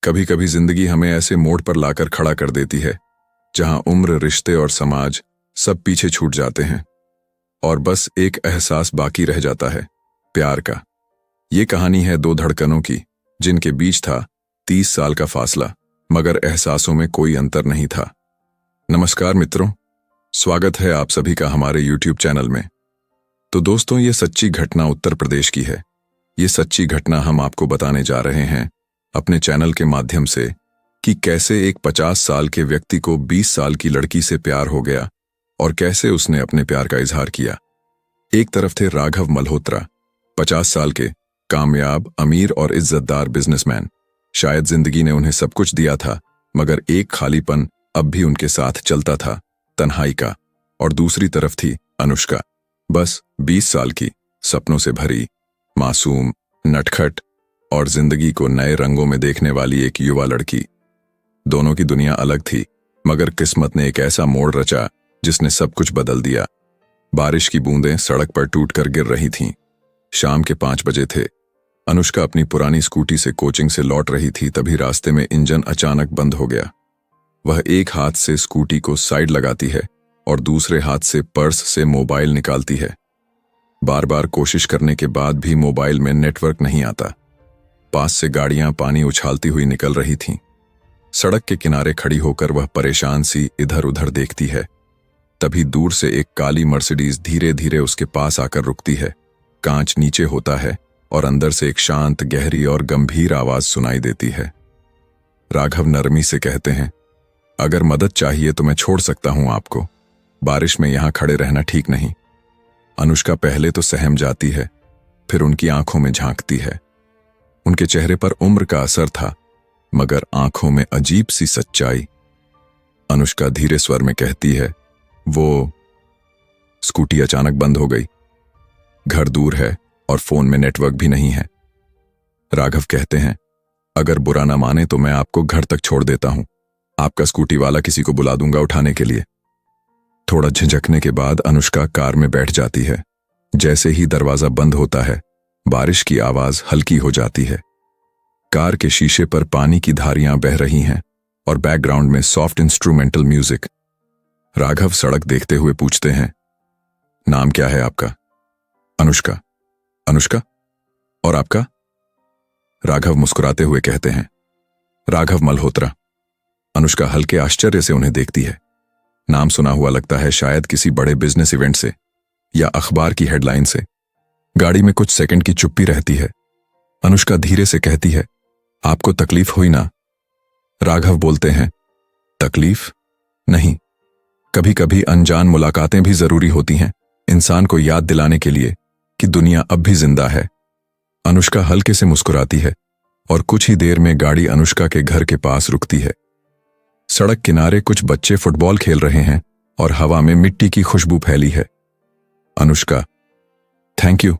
कभी कभी जिंदगी हमें ऐसे मोड़ पर लाकर खड़ा कर देती है जहां उम्र, रिश्ते और समाज सब पीछे छूट जाते हैं और बस एक एहसास बाकी रह जाता है, प्यार का। ये कहानी है दो धड़कनों की जिनके बीच था 30 साल का फासला, मगर एहसासों में कोई अंतर नहीं था। नमस्कार मित्रों, स्वागत है आप सभी का हमारे YouTube चैनल में। तो दोस्तों, ये सच्ची घटना उत्तर प्रदेश की है। ये सच्ची घटना हम आपको बताने जा रहे हैं अपने चैनल के माध्यम से कि कैसे एक 50 साल के व्यक्ति को 20 साल की लड़की से प्यार हो गया और कैसे उसने अपने प्यार का इजहार किया। एक तरफ थे राघव मल्होत्रा, 50 साल के कामयाब, अमीर और इज्जतदार बिजनेसमैन। शायद जिंदगी ने उन्हें सब कुछ दिया था, मगर एक खालीपन अब भी उनके साथ चलता था, तन्हाई का। और दूसरी तरफ थी अनुष्का, बस 20 साल की, सपनों से भरी, मासूम, नटखट और जिंदगी को नए रंगों में देखने वाली एक युवा लड़की। दोनों की दुनिया अलग थी, मगर किस्मत ने एक ऐसा मोड़ रचा जिसने सब कुछ बदल दिया। बारिश की बूंदें सड़क पर टूटकर गिर रही थीं। शाम के 5 बजे थे। अनुष्का अपनी पुरानी स्कूटी से कोचिंग से लौट रही थी, तभी रास्ते में इंजन अचानक बंद हो गया। वह एक हाथ से स्कूटी को साइड लगाती है और दूसरे हाथ से पर्स से मोबाइल निकालती है। बार बार कोशिश करने के बाद भी मोबाइल में नेटवर्क नहीं आता। पास से गाड़ियां पानी उछालती हुई निकल रही थीं। सड़क के किनारे खड़ी होकर वह परेशान सी इधर उधर देखती है। तभी दूर से एक काली मर्सिडीज धीरे धीरे उसके पास आकर रुकती है। कांच नीचे होता है और अंदर से एक शांत, गहरी और गंभीर आवाज सुनाई देती है। राघव नरमी से कहते हैं, अगर मदद चाहिए तो मैं छोड़ सकता हूं आपको, बारिश में यहां खड़े रहना ठीक नहीं। अनुष्का पहले तो सहम जाती है, फिर उनकी आंखों में झांकती है। उनके चेहरे पर उम्र का असर था, मगर आंखों में अजीब सी सच्चाई। अनुष्का धीरे स्वर में कहती है, वो स्कूटी अचानक बंद हो गई। घर दूर है और फोन में नेटवर्क भी नहीं है। राघव कहते हैं, अगर बुरा ना माने तो मैं आपको घर तक छोड़ देता हूं। आपका स्कूटी वाला किसी को बुला दूंगा उठाने के लिए। थोड़ा झिझकने के बाद अनुष्का कार में बैठ जाती है। जैसे ही दरवाजा बंद होता है, बारिश की आवाज हल्की हो जाती है। कार के शीशे पर पानी की धारियां बह रही हैं और बैकग्राउंड में सॉफ्ट इंस्ट्रूमेंटल म्यूजिक। राघव सड़क देखते हुए पूछते हैं, नाम क्या है आपका? अनुष्का। अनुष्का? और आपका? राघव मुस्कुराते हुए कहते हैं, राघव मल्होत्रा। अनुष्का हल्के आश्चर्य से उन्हें देखती है। नाम सुना हुआ लगता है, शायद किसी बड़े बिजनेस इवेंट से या अखबार की हेडलाइन से। गाड़ी में कुछ सेकंड की चुप्पी रहती है। अनुष्का धीरे से कहती है, आपको तकलीफ हुई ना? राघव बोलते हैं, तकलीफ नहीं, कभी कभी अनजान मुलाकातें भी जरूरी होती हैं, इंसान को याद दिलाने के लिए कि दुनिया अब भी जिंदा है। अनुष्का हल्के से मुस्कुराती है और कुछ ही देर में गाड़ी अनुष्का के घर के पास रुकती है। सड़क किनारे कुछ बच्चे फुटबॉल खेल रहे हैं और हवा में मिट्टी की खुशबू फैली है। अनुष्का, थैंक यू,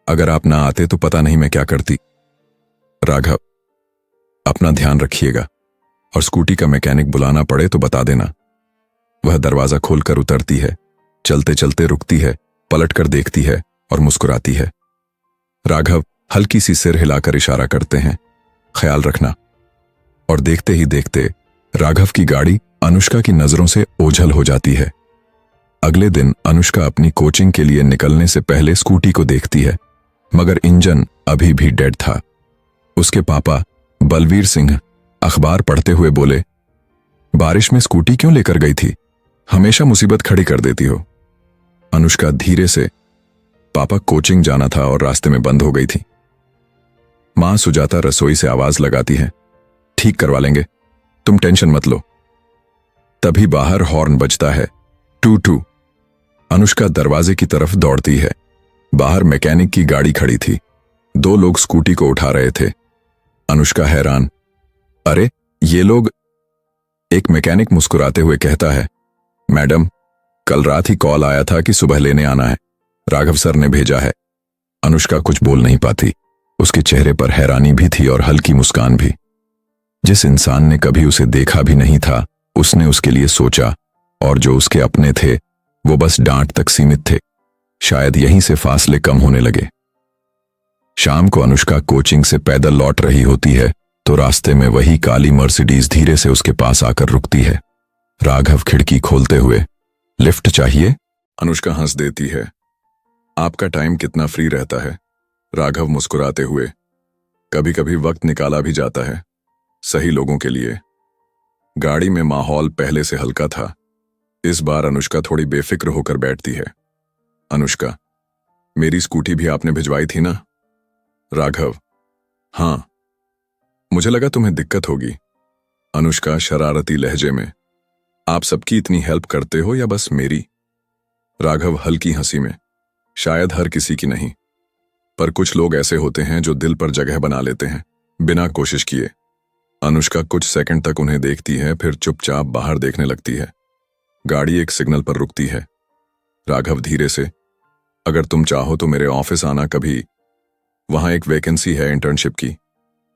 अगर आप ना आते तो पता नहीं मैं क्या करती। राघव, अपना ध्यान रखिएगा और स्कूटी का मैकेनिक बुलाना पड़े तो बता देना। वह दरवाजा खोलकर उतरती है, चलते चलते रुकती है, पलटकर देखती है और मुस्कुराती है। राघव हल्की सी सिर हिलाकर इशारा करते हैं, ख्याल रखना। और देखते ही देखते राघव की गाड़ी अनुष्का की नजरों से ओझल हो जाती है। अगले दिन अनुष्का अपनी कोचिंग के लिए निकलने से पहले स्कूटी को देखती है, मगर इंजन अभी भी डेड था। उसके पापा बलवीर सिंह अखबार पढ़ते हुए बोले, बारिश में स्कूटी क्यों लेकर गई थी? हमेशा मुसीबत खड़ी कर देती हो। अनुष्का धीरे से, पापा कोचिंग जाना था और रास्ते में बंद हो गई थी। मां सुजाता रसोई से आवाज लगाती है, ठीक करवा लेंगे, तुम टेंशन मत लो। तभी बाहर हॉर्न बजता है, टू टू। अनुष्का दरवाजे की तरफ दौड़ती है। बाहर मैकेनिक की गाड़ी खड़ी थी। 2 लोग स्कूटी को उठा रहे थे। अनुष्का हैरान, अरे ये लोग? एक मैकेनिक मुस्कुराते हुए कहता है, मैडम, कल रात ही कॉल आया था कि सुबह लेने आना है, राघव सर ने भेजा है। अनुष्का कुछ बोल नहीं पाती। उसके चेहरे पर हैरानी भी थी और हल्की मुस्कान भी। जिस इंसान ने कभी उसे देखा भी नहीं था, उसने उसके लिए सोचा, और जो उसके अपने थे वो बस डांट तक सीमित थे। शायद यहीं से फासले कम होने लगे। शाम को अनुष्का कोचिंग से पैदल लौट रही होती है तो रास्ते में वही काली मर्सिडीज धीरे से उसके पास आकर रुकती है। राघव खिड़की खोलते हुए, लिफ्ट चाहिए? अनुष्का हंस देती है। आपका टाइम कितना फ्री रहता है? राघव मुस्कुराते हुए, कभी कभी वक्त निकाला भी जाता है, सही लोगों के लिए। गाड़ी में माहौल पहले से हल्का था। इस बार अनुष्का थोड़ी बेफिक्र होकर बैठती है। अनुष्का, मेरी स्कूटी भी आपने भिजवाई थी ना? राघव, हाँ, मुझे लगा तुम्हें दिक्कत होगी। अनुष्का शरारती लहजे में, आप सबकी इतनी हेल्प करते हो या बस मेरी? राघव हल्की हंसी में, शायद हर किसी की नहीं, पर कुछ लोग ऐसे होते हैं जो दिल पर जगह बना लेते हैं बिना कोशिश किए। अनुष्का कुछ सेकंड तक उन्हें देखती है, फिर चुपचाप बाहर देखने लगती है। गाड़ी एक सिग्नल पर रुकती है। राघव धीरे से, अगर तुम चाहो तो मेरे ऑफिस आना कभी, वहां एक वैकेंसी है इंटर्नशिप की,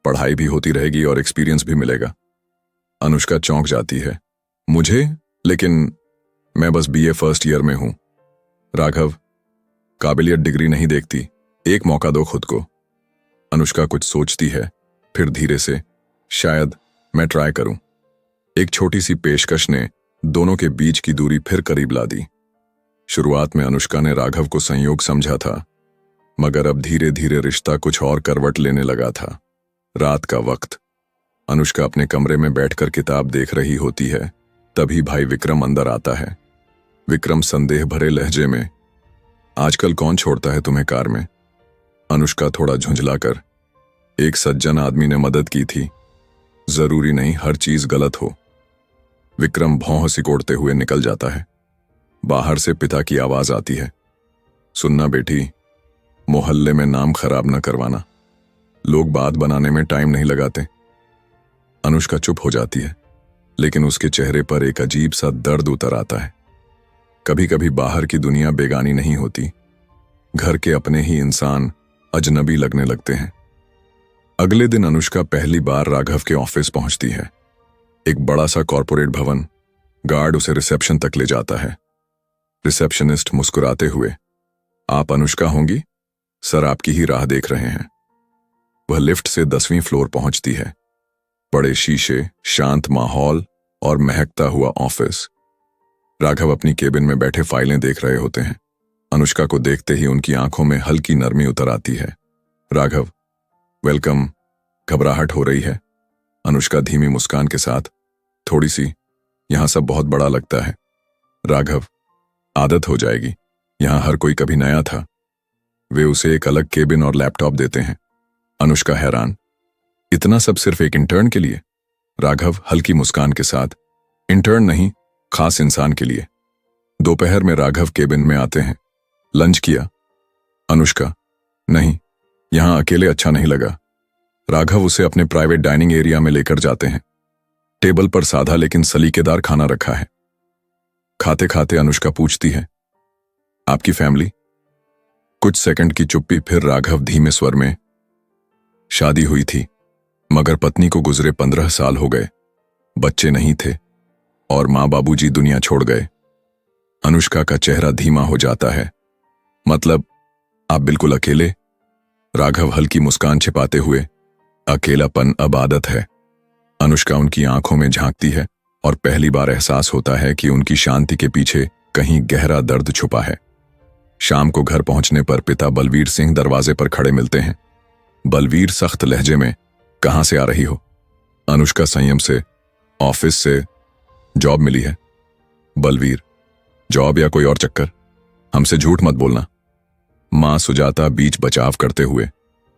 पढ़ाई भी होती रहेगी और एक्सपीरियंस भी मिलेगा। अनुष्का चौंक जाती है, मुझे? लेकिन मैं बस बीए फर्स्ट ईयर में हूं। राघव, काबिलियत डिग्री नहीं देखती, एक मौका दो खुद को। अनुष्का कुछ सोचती है, फिर धीरे से, शायद मैं ट्राई करूं। एक छोटी सी पेशकश ने दोनों के बीच की दूरी फिर करीब ला दी। शुरुआत में अनुष्का ने राघव को संयोग समझा था, मगर अब धीरे धीरे रिश्ता कुछ और करवट लेने लगा था। रात का वक्त, अनुष्का अपने कमरे में बैठकर किताब देख रही होती है, तभी भाई विक्रम अंदर आता है। विक्रम संदेह भरे लहजे में, आजकल कौन छोड़ता है तुम्हें कार में? अनुष्का थोड़ा झुंझलाकर, एक सज्जन आदमी ने मदद की थी, जरूरी नहीं हर चीज गलत हो। विक्रम भौं सिकोड़ते हुए निकल जाता है। बाहर से पिता की आवाज आती है, सुनना बेटी, मोहल्ले में नाम खराब न करवाना, लोग बात बनाने में टाइम नहीं लगाते। अनुष्का चुप हो जाती है, लेकिन उसके चेहरे पर एक अजीब सा दर्द उतर आता है। कभी कभी बाहर की दुनिया बेगानी नहीं होती, घर के अपने ही इंसान अजनबी लगने लगते हैं। अगले दिन अनुष्का पहली बार राघव के ऑफिस पहुंचती है। एक बड़ा सा कॉर्पोरेट भवन। गार्ड उसे रिसेप्शन तक ले जाता है। रिसेप्शनिस्ट मुस्कुराते हुए, आप अनुष्का होंगी? सर आपकी ही राह देख रहे हैं। वह लिफ्ट से 10वीं फ्लोर पहुंचती है। बड़े शीशे, शांत माहौल और महकता हुआ ऑफिस। राघव अपनी केबिन में बैठे फाइलें देख रहे होते हैं। अनुष्का को देखते ही उनकी आंखों में हल्की नरमी उतर आती है। राघव, वेलकम। घबराहट हो रही है? अनुष्का धीमी मुस्कान के साथ, थोड़ी सी, यहां सब बहुत बड़ा लगता है। राघव, आदत हो जाएगी, यहां हर कोई कभी नया था। वे उसे एक अलग केबिन और लैपटॉप देते हैं। अनुष्का हैरान, इतना सब सिर्फ एक इंटर्न के लिए? राघव हल्की मुस्कान के साथ, इंटर्न नहीं, खास इंसान के लिए। दोपहर में राघव केबिन में आते हैं। लंच किया? अनुष्का, नहीं, यहां अकेले अच्छा नहीं लगा। राघव उसे अपने प्राइवेट डाइनिंग एरिया में लेकर जाते हैं। टेबल पर सादा लेकिन सलीकेदार खाना रखा है। खाते खाते अनुष्का पूछती है, आपकी फैमिली? कुछ सेकंड की चुप्पी, फिर राघव धीमे स्वर में, शादी हुई थी, मगर पत्नी को गुजरे 15 साल हो गए, बच्चे नहीं थे और मां बाबूजी दुनिया छोड़ गए। अनुष्का का चेहरा धीमा हो जाता है। मतलब, आप बिल्कुल अकेले? राघव हल्की मुस्कान छिपाते हुए, अकेलापन अब आदत है। अनुष्का उनकी आंखों में झांकती है और पहली बार एहसास होता है कि उनकी शांति के पीछे कहीं गहरा दर्द छुपा है। शाम को घर पहुंचने पर पिता बलवीर सिंह दरवाजे पर खड़े मिलते हैं। बलवीर सख्त लहजे में, कहां से आ रही हो? अनुष्का संयम से, ऑफिस से, जॉब मिली है। बलवीर, जॉब या कोई और चक्कर? हमसे झूठ मत बोलना। मां सुजाता बीच बचाव करते हुए,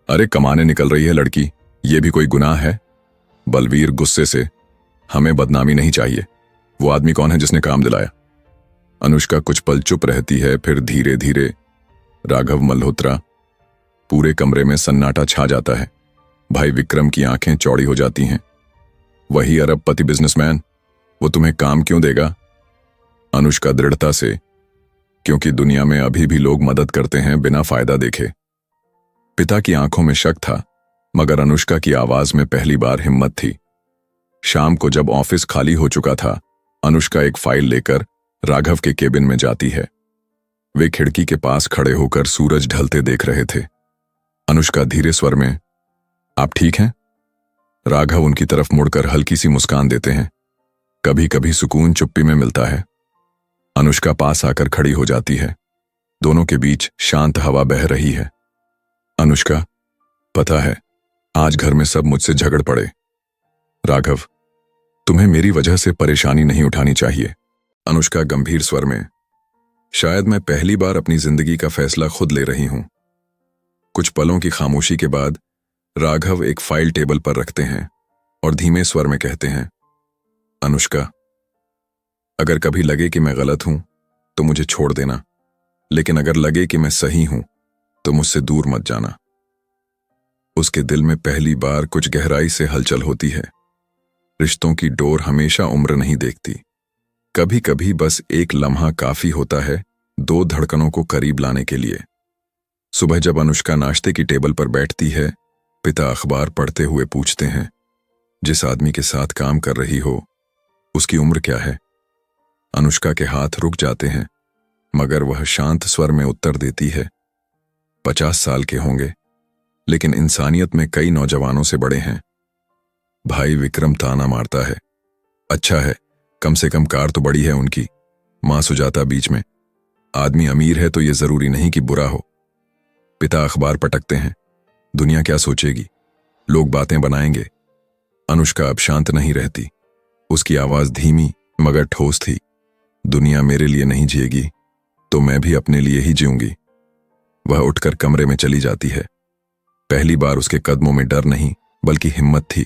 अरे कमाने निकल रही है लड़की, ये भी कोई गुनाह है? बलवीर गुस्से से, हमें बदनामी नहीं चाहिए। वो आदमी कौन है जिसने काम दिलाया? अनुष्का कुछ पल चुप रहती है, फिर धीरे धीरे, राघव मल्होत्रा। पूरे कमरे में सन्नाटा छा जाता है। भाई विक्रम की आंखें चौड़ी हो जाती हैं। वही अरबपति बिजनेसमैन, वो तुम्हें काम क्यों देगा? अनुष्का दृढ़ता से, क्योंकि दुनिया में अभी भी लोग मदद करते हैं बिना फायदा देखे। पिता की आंखों में शक था, मगर अनुष्का की आवाज में पहली बार हिम्मत थी। शाम को जब ऑफिस खाली हो चुका था, अनुष्का एक फाइल लेकर राघव के केबिन में जाती है। वे खिड़की के पास खड़े होकर सूरज ढलते देख रहे थे। अनुष्का धीरे स्वर में, आप ठीक हैं? राघव उनकी तरफ मुड़कर हल्की सी मुस्कान देते हैं। कभी कभी सुकून चुप्पी में मिलता है। अनुष्का पास आकर खड़ी हो जाती है। दोनों के बीच शांत हवा बह रही है। अनुष्का, पता है आज घर में सब मुझसे झगड़ पड़े। राघव, तुम्हें मेरी वजह से परेशानी नहीं उठानी चाहिए। अनुष्का गंभीर स्वर में, शायद मैं पहली बार अपनी जिंदगी का फैसला खुद ले रही हूं। कुछ पलों की खामोशी के बाद राघव एक फाइल टेबल पर रखते हैं और धीमे स्वर में कहते हैं, अनुष्का, अगर कभी लगे कि मैं गलत हूं तो मुझे छोड़ देना, लेकिन अगर लगे कि मैं सही हूं तो मुझसे दूर मत जाना। उसके दिल में पहली बार कुछ गहराई से हलचल होती है। रिश्तों की डोर हमेशा उम्र नहीं देखती। कभी कभी बस एक लम्हा काफी होता है दो धड़कनों को करीब लाने के लिए। सुबह जब अनुष्का नाश्ते की टेबल पर बैठती है, पिता अखबार पढ़ते हुए पूछते हैं, जिस आदमी के साथ काम कर रही हो उसकी उम्र क्या है? अनुष्का के हाथ रुक जाते हैं, मगर वह शांत स्वर में उत्तर देती है, 50 साल के होंगे, लेकिन इंसानियत में कई नौजवानों से बड़े हैं। भाई विक्रम ताना मारता है, अच्छा है, कम से कम कार तो बड़ी है उनकी। मां सुजाता बीच में, आदमी अमीर है तो यह जरूरी नहीं कि बुरा हो। पिता अखबार पटकते हैं, दुनिया क्या सोचेगी, लोग बातें बनाएंगे। अनुष्का अब शांत नहीं रहती। उसकी आवाज धीमी मगर ठोस थी, दुनिया मेरे लिए नहीं जिएगी तो मैं भी अपने लिए ही जीऊंगी। वह उठकर कमरे में चली जाती है। पहली बार उसके कदमों में डर नहीं बल्कि हिम्मत थी।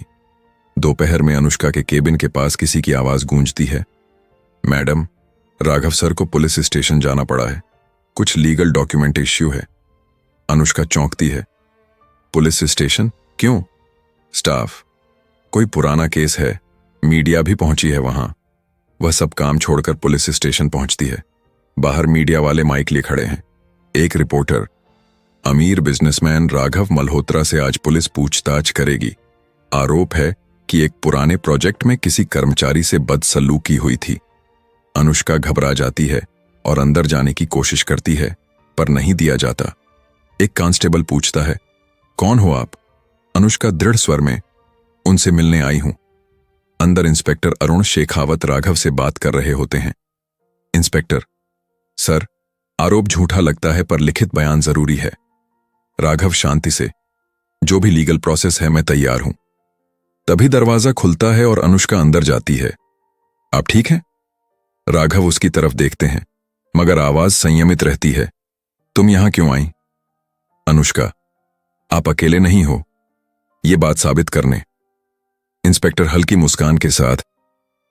दोपहर में अनुष्का के केबिन के पास किसी की आवाज गूंजती है, मैडम, राघव सर को पुलिस स्टेशन जाना पड़ा है, कुछ लीगल डॉक्यूमेंट इश्यू है। अनुष्का चौंकती है, पुलिस स्टेशन क्यों? स्टाफ, कोई पुराना केस है, मीडिया भी पहुंची है वहां। वह सब काम छोड़कर पुलिस स्टेशन पहुंचती है। बाहर मीडिया वाले माइक लिए खड़े हैं। एक रिपोर्टर, अमीर बिजनेसमैन राघव मल्होत्रा से आज पुलिस पूछताछ करेगी। आरोप है कि एक पुराने प्रोजेक्ट में किसी कर्मचारी से बदसलूकी हुई थी। अनुष्का घबरा जाती है और अंदर जाने की कोशिश करती है, पर नहीं दिया जाता। एक कांस्टेबल पूछता है, कौन हो आप? अनुष्का दृढ़ स्वर में, उनसे मिलने आई हूं। अंदर इंस्पेक्टर अरुण शेखावत राघव से बात कर रहे होते हैं। इंस्पेक्टर, सर, आरोप झूठा लगता है पर लिखित बयान जरूरी है। राघव शांति से, जो भी लीगल प्रोसेस है मैं तैयार हूं। तभी दरवाजा खुलता है और अनुष्का अंदर जाती है। आप ठीक हैं? राघव उसकी तरफ देखते हैं, मगर आवाज संयमित रहती है। तुम यहां क्यों आई? अनुष्का, आप अकेले नहीं हो, ये बात साबित करने। इंस्पेक्टर हल्की मुस्कान के साथ,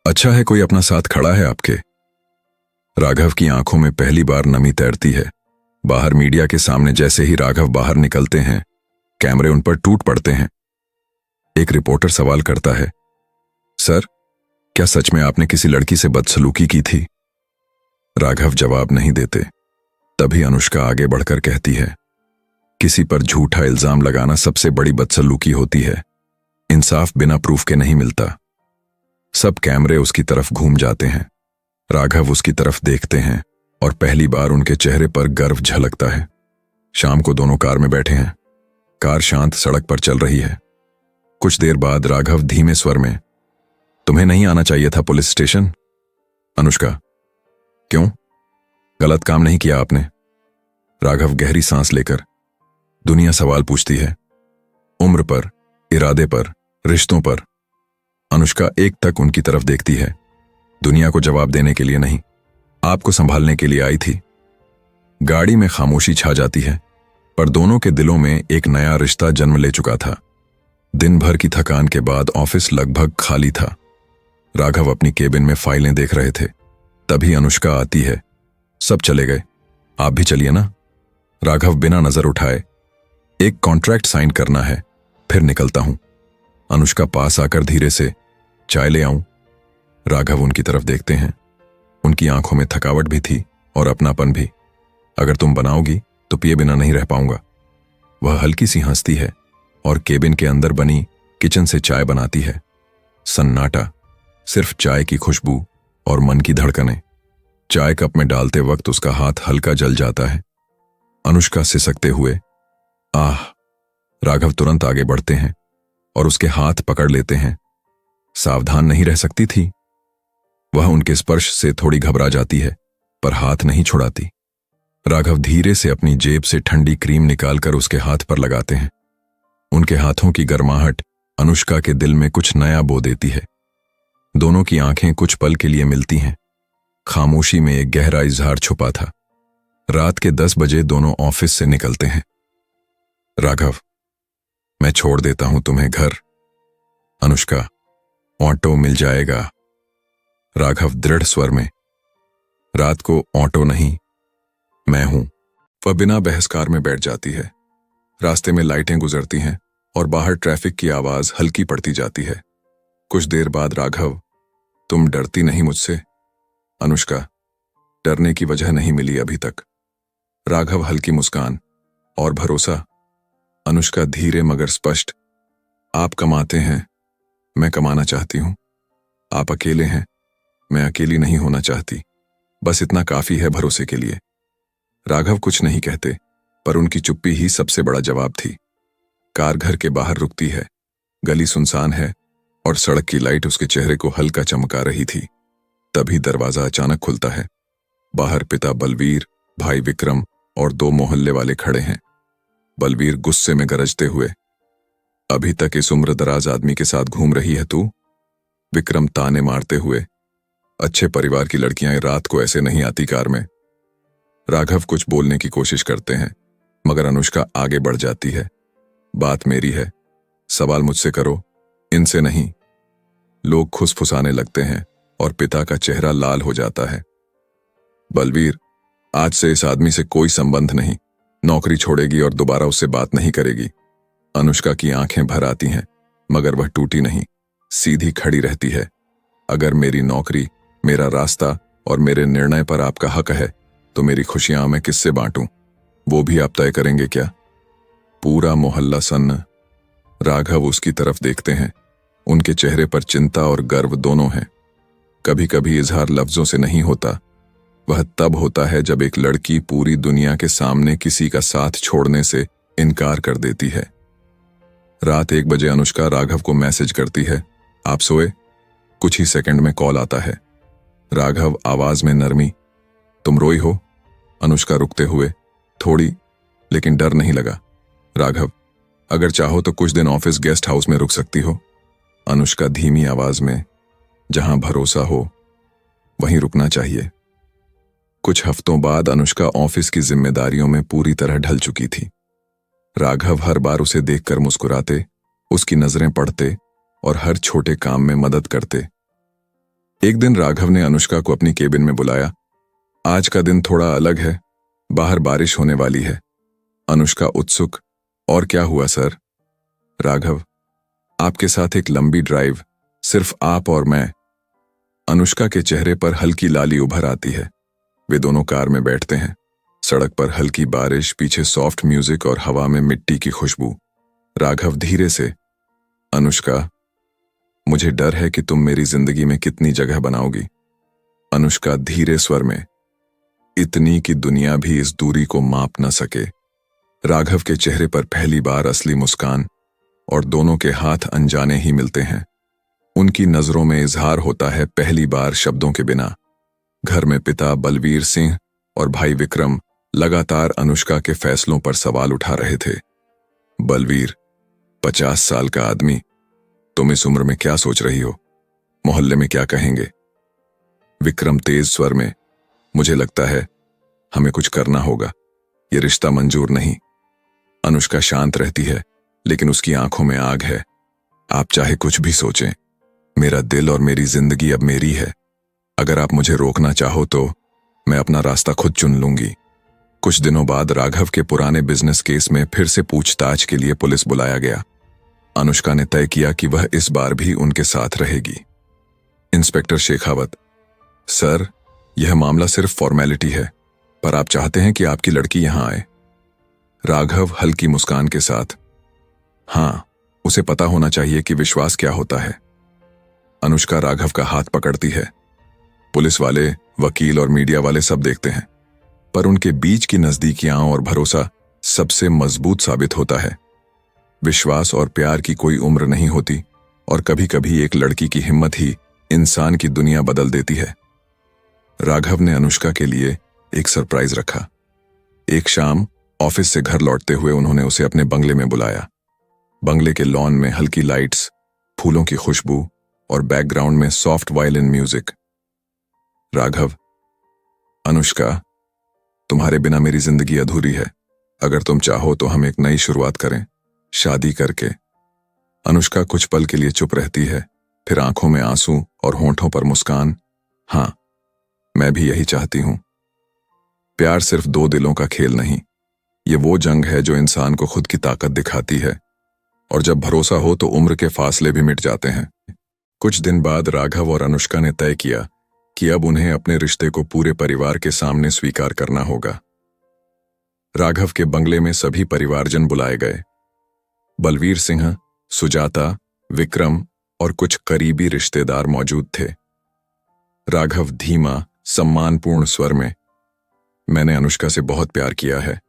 अच्छा है कोई अपना साथ खड़ा है आपके। राघव की आंखों में पहली बार नमी तैरती है। बाहर मीडिया के सामने जैसे ही राघव बाहर निकलते हैं, कैमरे उन पर टूट पड़ते हैं। एक रिपोर्टर सवाल करता है, सर, क्या सच में आपने किसी लड़की से बदसलूकी की थी? राघव जवाब नहीं देते। तभी अनुष्का आगे बढ़कर कहती है, किसी पर झूठा इल्जाम लगाना सबसे बड़ी बदसलूकी होती है। इंसाफ बिना प्रूफ के नहीं मिलता। सब कैमरे उसकी तरफ घूम जाते हैं। राघव उसकी तरफ देखते हैं और पहली बार उनके चेहरे पर गर्व झलकता है। शाम को दोनों कार में बैठे हैं। कार शांत सड़क पर चल रही है। कुछ देर बाद राघव धीमे स्वर में, तुम्हें नहीं आना चाहिए था पुलिस स्टेशन। अनुष्का, क्यों? गलत काम नहीं किया आपने? राघव गहरी सांस लेकर, दुनिया सवाल पूछती है, उम्र पर, इरादे पर, रिश्तों पर। अनुष्का एक तक उनकी तरफ देखती है। दुनिया को जवाब देने के लिए नहीं, आपको संभालने के लिए आई थी। गाड़ी में खामोशी छा जाती है, पर दोनों के दिलों में एक नया रिश्ता जन्म ले चुका था। दिन भर की थकान के बाद ऑफिस लगभग खाली था। राघव अपनी केबिन में फाइलें देख रहे थे। तभी अनुष्का आती है, सब चले गए, आप भी चलिए ना। राघव बिना नजर उठाए, एक कॉन्ट्रैक्ट साइन करना है, फिर निकलता हूं। अनुष्का पास आकर धीरे से, चाय ले आऊं? राघव उनकी तरफ देखते हैं। उनकी आंखों में थकावट भी थी और अपनापन भी। अगर तुम बनाओगी तो पिए बिना नहीं रह पाऊंगा। वह हल्की सी हंसती है और केबिन के अंदर बनी किचन से चाय बनाती है। सन्नाटा, सिर्फ चाय की खुशबू और मन की धड़कनें। चाय कप में डालते वक्त उसका हाथ हल्का जल जाता है। अनुष्का सिसकते हुए, आह। राघव तुरंत आगे बढ़ते हैं और उसके हाथ पकड़ लेते हैं। सावधान नहीं रह सकती थी। वह उनके स्पर्श से थोड़ी घबरा जाती है, पर हाथ नहीं छुड़ाती। राघव धीरे से अपनी जेब से ठंडी क्रीम निकालकर उसके हाथ पर लगाते हैं। उनके हाथों की गर्माहट अनुष्का के दिल में कुछ नया बो देती है। दोनों की आंखें कुछ पल के लिए मिलती हैं। खामोशी में एक गहरा इजहार छुपा था। रात के 10 बजे दोनों ऑफिस से निकलते हैं। राघव, मैं छोड़ देता हूं तुम्हें घर। अनुष्का, ऑटो मिल जाएगा। राघव दृढ़ स्वर में। रात को ऑटो नहीं, मैं हूं। वह बिना बहसकार में बैठ जाती है। रास्ते में लाइटें गुजरती हैं और बाहर ट्रैफिक की आवाज हल्की पड़ती जाती है। कुछ देर बाद राघव, तुम डरती नहीं मुझसे? अनुष्का, डरने की वजह नहीं मिली अभी तक। राघव हल्की मुस्कान, और भरोसा? अनुष्का धीरे मगर स्पष्ट, आप कमाते हैं, मैं कमाना चाहती हूं। आप अकेले हैं, मैं अकेली नहीं होना चाहती। बस इतना काफी है भरोसे के लिए। राघव कुछ नहीं कहते, पर उनकी चुप्पी ही सबसे बड़ा जवाब थी। कार घर के बाहर रुकती है। गली सुनसान है और सड़क की लाइट उसके चेहरे को हल्का चमका रही थी। तभी दरवाजा अचानक खुलता है। बाहर पिता बलवीर, भाई विक्रम और 2 मोहल्ले वाले खड़े हैं। बलवीर गुस्से में गरजते हुए, अभी तक इस उम्र दराज आदमी के साथ घूम रही है तू? विक्रम ताने मारते हुए, अच्छे परिवार की लड़कियां रात को ऐसे नहीं आती कार में। राघव कुछ बोलने की कोशिश करते हैं, मगर अनुष्का आगे बढ़ जाती है। बात मेरी है, सवाल मुझसे करो, इनसे नहीं। लोग खुसफुसाने लगते हैं और पिता का चेहरा लाल हो जाता है। बलवीर, आज से इस आदमी से कोई संबंध नहीं। नौकरी छोड़ेगी और दोबारा उससे बात नहीं करेगी। अनुष्का की आंखें भर आती हैं, मगर वह टूटी नहीं, सीधी खड़ी रहती है। अगर मेरी नौकरी, मेरा रास्ता और मेरे निर्णय पर आपका हक है, तो मेरी खुशियां मैं किससे बांटूं? वो भी आप तय करेंगे क्या? पूरा मोहल्ला सन्न। राघव उसकी तरफ देखते हैं। उनके चेहरे पर चिंता और गर्व दोनों हैं। कभी कभी इजहार लफ्जों से नहीं होता। वह तब होता है जब एक लड़की पूरी दुनिया के सामने किसी का साथ छोड़ने से इनकार कर देती है। रात 1 बजे अनुष्का राघव को मैसेज करती है, आप सोए? कुछ ही सेकंड में कॉल आता है। राघव आवाज में नरमी, तुम रोई हो? अनुष्का रुकते हुए, थोड़ी, लेकिन डर नहीं लगा। राघव, अगर चाहो तो कुछ दिन ऑफिस गेस्ट हाउस में रुक सकती हो। अनुष्का धीमी आवाज में, जहां भरोसा हो वहीं रुकना चाहिए। कुछ हफ्तों बाद अनुष्का ऑफिस की जिम्मेदारियों में पूरी तरह ढल चुकी थी। राघव हर बार उसे देखकर मुस्कुराते, उसकी नजरें पढ़ते और हर छोटे काम में मदद करते। एक दिन राघव ने अनुष्का को अपनी केबिन में बुलाया। आज का दिन थोड़ा अलग है, बाहर बारिश होने वाली है। अनुष्का उत्सुक, और क्या हुआ सर? राघव, आपके साथ एक लंबी ड्राइव, सिर्फ आप और मैं। अनुष्का के चेहरे पर हल्की लाली उभर आती है। वे दोनों कार में बैठते हैं। सड़क पर हल्की बारिश, पीछे सॉफ्ट म्यूजिक और हवा में मिट्टी की खुशबू। राघव धीरे से, अनुष्का, मुझे डर है कि तुम मेरी जिंदगी में कितनी जगह बनाओगी। अनुष्का धीरे स्वर में, इतनी कि दुनिया भी इस दूरी को माप न सके। राघव के चेहरे पर पहली बार असली मुस्कान, और दोनों के हाथ अनजाने ही मिलते हैं। उनकी नजरों में इजहार होता है पहली बार शब्दों के बिना। घर में पिता बलवीर सिंह और भाई विक्रम लगातार अनुष्का के फैसलों पर सवाल उठा रहे थे। बलवीर, 50 साल का आदमी, तुम इस उम्र में क्या सोच रही हो? मोहल्ले में क्या कहेंगे? विक्रम तेज स्वर में, मुझे लगता है हमें कुछ करना होगा, ये रिश्ता मंजूर नहीं। अनुष्का शांत रहती है, लेकिन उसकी आंखों में आग है। आप चाहे कुछ भी सोचें, मेरा दिल और मेरी जिंदगी अब मेरी है। अगर आप मुझे रोकना चाहो तो मैं अपना रास्ता खुद चुन लूंगी। कुछ दिनों बाद राघव के पुराने बिजनेस केस में फिर से पूछताछ के लिए पुलिस बुलाया गया। अनुष्का ने तय किया कि वह इस बार भी उनके साथ रहेगी। इंस्पेक्टर शेखावत, सर, यह मामला सिर्फ फॉर्मेलिटी है, पर आप चाहते हैं कि आपकी लड़की यहां आए। राघव हल्की मुस्कान के साथ, हां, उसे पता होना चाहिए कि विश्वास क्या होता है। अनुष्का राघव का हाथ पकड़ती है। पुलिस वाले, वकील और मीडिया वाले सब देखते हैं, पर उनके बीच की नजदीकियां और भरोसा सबसे मजबूत साबित होता है। विश्वास और प्यार की कोई उम्र नहीं होती और कभी कभी एक लड़की की हिम्मत ही इंसान की दुनिया बदल देती है। राघव ने अनुष्का के लिए एक सरप्राइज रखा। एक शाम ऑफिस से घर लौटते हुए उन्होंने उसे अपने बंगले में बुलाया। बंगले के लॉन में हल्की लाइट्स, फूलों की खुशबू और बैकग्राउंड में soft violin music. Raghav, Anushka, तुम्हारे बिना मेरी जिंदगी अधूरी है। अगर तुम चाहो तो हम एक नई शुरुआत करें, शादी करके। अनुष्का कुछ पल के लिए चुप रहती है, फिर आंखों में आंसू और होंठों पर मुस्कान। हाँ, मैं भी यही चाहती हूं। प्यार सिर्फ दो दिलों का खेल नहीं, ये वो जंग है जो इंसान को खुद की ताकत दिखाती है, और जब भरोसा हो तो उम्र के फासले भी मिट जाते हैं। कुछ दिन बाद राघव और अनुष्का ने तय किया कि अब उन्हें अपने रिश्ते को पूरे परिवार के सामने स्वीकार करना होगा। राघव के बंगले में सभी परिवारजन बुलाए गए। बलवीर सिंह, सुजाता, विक्रम और कुछ करीबी रिश्तेदार मौजूद थे। राघव धीमा, सम्मानपूर्ण स्वर में, मैंने अनुष्का से बहुत प्यार किया है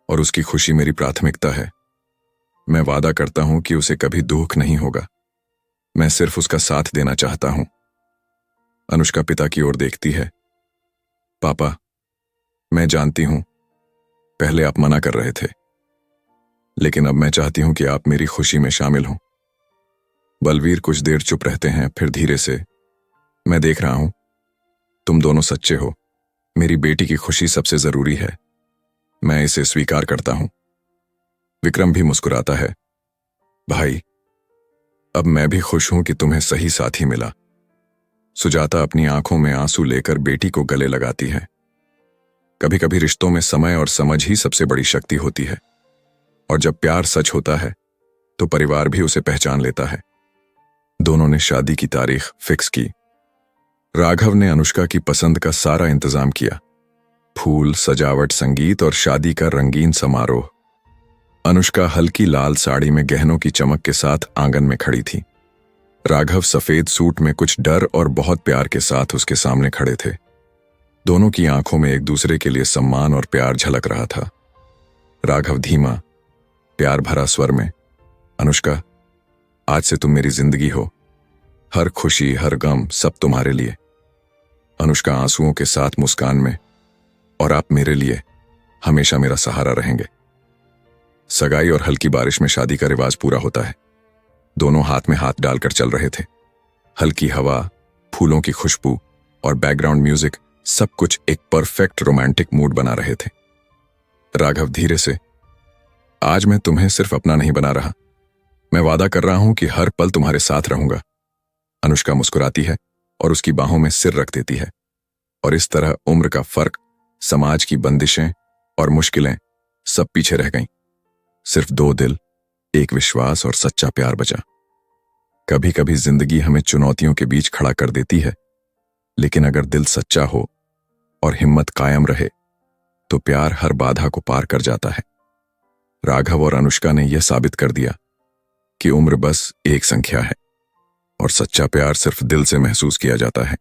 और उसकी खुशी मेरी प्राथमिकता है। मैं वादा करता हूं कि उसे कभी दुख नहीं होगा। मैं सिर्फ उसका साथ देना चाहता हूं। अनुष्का पिता की ओर देखती है। पापा, मैं जानती हूं, पहले आप मना कर रहे थे, लेकिन अब मैं चाहती हूं कि आप मेरी खुशी में शामिल हों। बलवीर कुछ देर चुप रहते हैं, फिर धीरे से, मैं देख रहा हूं, तुम दोनों सच्चे हो। मेरी बेटी की खुशी सबसे जरूरी है। मैं इसे स्वीकार करता हूं। विक्रम भी मुस्कुराता है। भाई, अब मैं भी खुश हूं कि तुम्हें सही साथी मिला। सुजाता अपनी आंखों में आंसू लेकर बेटी को गले लगाती है। कभी कभी रिश्तों में समय और समझ ही सबसे बड़ी शक्ति होती है, और जब प्यार सच होता है तो परिवार भी उसे पहचान लेता है। दोनों ने शादी की तारीख फिक्स की। राघव ने अनुष्का की पसंद का सारा इंतजाम किया, फूल, सजावट, संगीत और शादी का रंगीन समारोह। अनुष्का हल्की लाल साड़ी में गहनों की चमक के साथ आंगन में खड़ी थी। राघव सफेद सूट में कुछ डर और बहुत प्यार के साथ उसके सामने खड़े थे। दोनों की आंखों में एक दूसरे के लिए सम्मान और प्यार झलक रहा था। राघव धीमा, प्यार भरा स्वर में, अनुष्का, आज से तुम मेरी जिंदगी हो। हर खुशी, हर गम, सब तुम्हारे लिए। अनुष्का आंसुओं के साथ मुस्कान में, और आप मेरे लिए हमेशा मेरा सहारा रहेंगे। सगाई और हल्की बारिश में शादी का रिवाज पूरा होता है। दोनों हाथ में हाथ डालकर चल रहे थे। हल्की हवा, फूलों की खुशबू और बैकग्राउंड म्यूजिक, सब कुछ एक परफेक्ट रोमांटिक मूड बना रहे थे। राघव धीरे से, आज मैं तुम्हें सिर्फ अपना नहीं बना रहा, मैं वादा कर रहा हूं कि हर पल तुम्हारे साथ रहूंगा। अनुष्का मुस्कुराती है और उसकी बाहों में सिर रख देती है, और इस तरह उम्र का फर्क, समाज की बंदिशें और मुश्किलें सब पीछे रह गईं। सिर्फ दो दिल, एक विश्वास और सच्चा प्यार बचा। कभी कभी जिंदगी हमें चुनौतियों के बीच खड़ा कर देती है, लेकिन अगर दिल सच्चा हो और हिम्मत कायम रहे तो प्यार हर बाधा को पार कर जाता है। राघव और अनुष्का ने यह साबित कर दिया कि उम्र बस एक संख्या है और सच्चा प्यार सिर्फ दिल से महसूस किया जाता है।